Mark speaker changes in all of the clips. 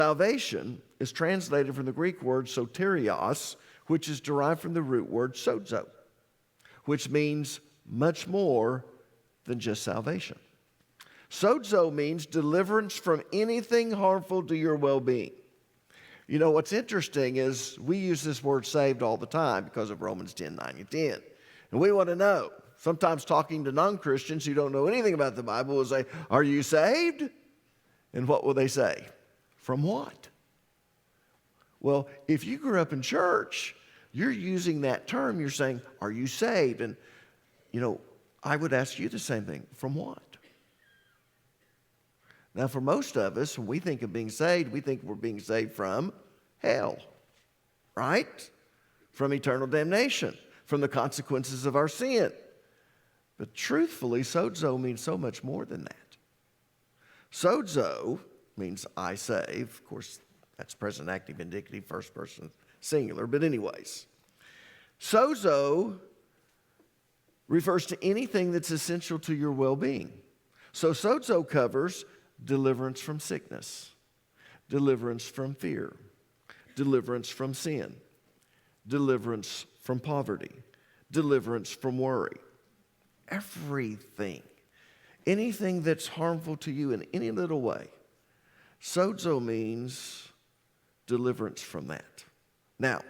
Speaker 1: Salvation is translated from the Greek word soterios, which is derived from the root word sozo, which means much more than just salvation. Sozo means deliverance from anything harmful to your well-being. You know, what's interesting is we use this word saved all the time because of Romans 10, 9, and 10. And we want to know. Sometimes talking to non-Christians who don't know anything about the Bible will say, are you saved? And what will they say? From what? Well, if you grew up in church, you're using that term. You're saying, are you saved? And, you know, I would ask you the same thing. From what? Now, for most of us, when we think of being saved, we think we're being saved from hell, right? From eternal damnation, from the consequences of our sin. But truthfully, sozo means so much more than that. Sozo means I save. Of course, that's present active indicative, first person singular. But anyways, sozo refers to anything that's essential to your well-being. So sozo covers deliverance from sickness, deliverance from fear, deliverance from sin, deliverance from poverty, deliverance from worry. Everything, anything that's harmful to you in any little way. Sozo means deliverance from that. Now,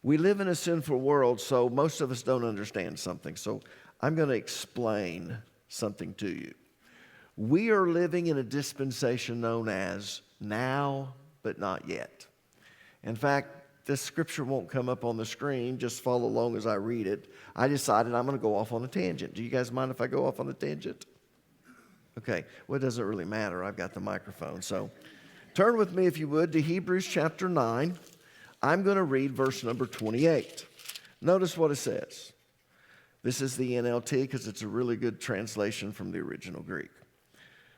Speaker 1: we live in a sinful world, so most of us don't understand something. So I'm going to explain something to you. We are living in a dispensation known as now, but not yet. In fact, this scripture won't come up on the screen. Just follow along as I read it. I decided I'm going to go off on a tangent. Do you guys mind if I go off on a tangent? Okay. Well, it doesn't really matter. I've got the microphone. So turn with me, if you would, to Hebrews chapter 9. I'm going to read verse number 28. Notice what it says. This is the NLT because it's a really good translation from the original Greek.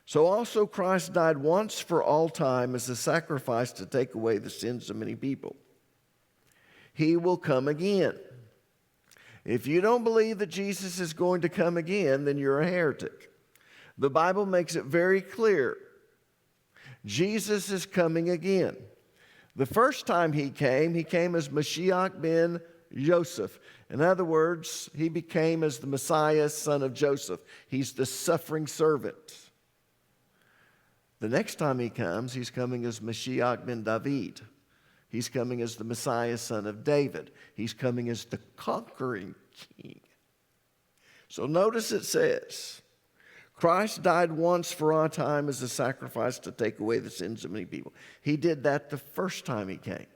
Speaker 1: So also Christ died once for all time as a sacrifice to take away the sins of many people. He will come again. If you don't believe that Jesus is going to come again, then you're a heretic. The Bible makes it very clear. Jesus is coming again. The first time he came as Mashiach ben Joseph. In other words, he became as the Messiah, son of Joseph. He's the suffering servant. The next time he comes, he's coming as Mashiach ben David. He's coming as the Messiah, son of David. He's coming as the conquering king. So notice it says, Christ died once for all time as a sacrifice to take away the sins of many people. He did that the first time he came.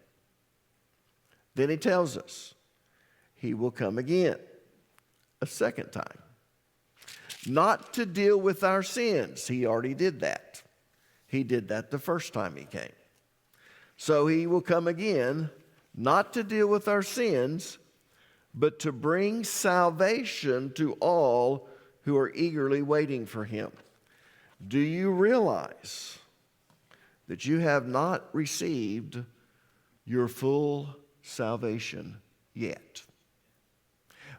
Speaker 1: Then he tells us he will come again a second time. Not to deal with our sins. He already did that. He did that the first time he came. So he will come again, not to deal with our sins, but to bring salvation to all who are eagerly waiting for him. Do you realize that you have not received your full salvation yet?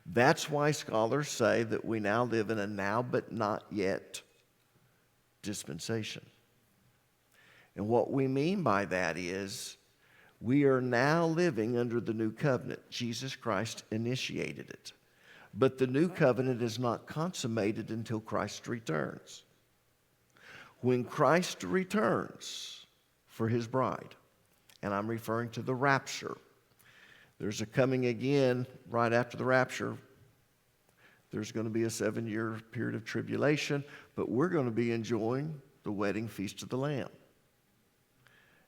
Speaker 1: That's why scholars say that we now live in a now but not yet dispensation. And what we mean by that is we are now living under the new covenant. Jesus Christ initiated it. But the new covenant is not consummated until Christ returns. When Christ returns for his bride, and I'm referring to the rapture, there's a coming again right after the rapture. There's going to be a 7-year period of tribulation, but we're going to be enjoying the wedding feast of the Lamb.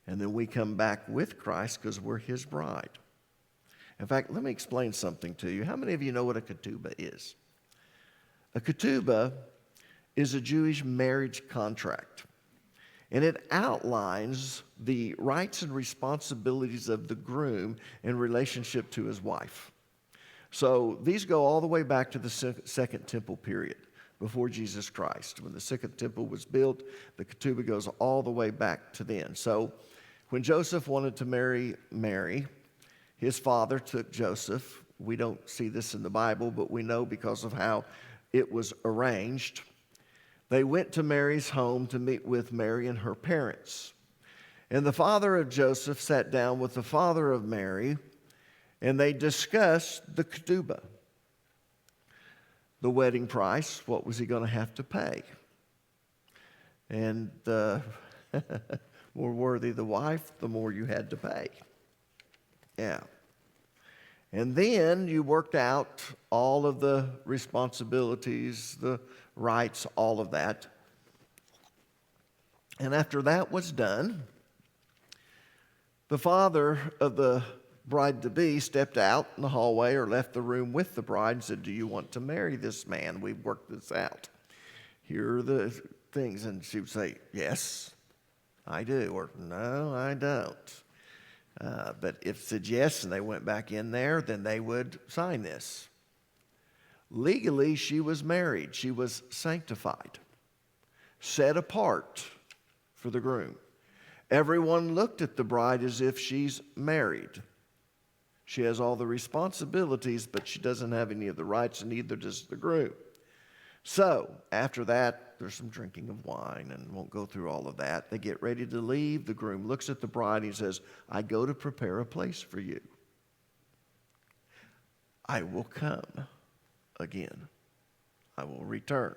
Speaker 1: And then we come back with Christ because we're his bride. In fact, let me explain something to you. How many of you know what a ketubah is? A ketubah is a Jewish marriage contract. And it outlines the rights and responsibilities of the groom in relationship to his wife. So these go all the way back to the Second Temple period, before Jesus Christ. When the Second Temple was built, the ketubah goes all the way back to then. So when Joseph wanted to marry Mary, his father took Joseph. We don't see this in the Bible, but we know because of how it was arranged. They went to Mary's home to meet with Mary and her parents. And the father of Joseph sat down with the father of Mary, and they discussed the ketubah, the wedding price. What was he going to have to pay? And the more worthy the wife, the more you had to pay. Yeah. And then you worked out all of the responsibilities, the rights, all of that. And after that was done, the father of the bride-to-be stepped out in the hallway or left the room with the bride and said, "Do you want to marry this man? We've worked this out. Here are the things." And she would say, "Yes, I do," or "No, I don't." But if it said yes and they went back in there, then they would sign this. Legally, she was married. She was sanctified, set apart for the groom. Everyone looked at the bride as if she's married. She has all the responsibilities, but she doesn't have any of the rights, and neither does the groom. So, after that, there's some drinking of wine, and won't go through all of that. They get ready to leave. The groom looks at the bride, and he says, "I go to prepare a place for you. I will come again. I will return."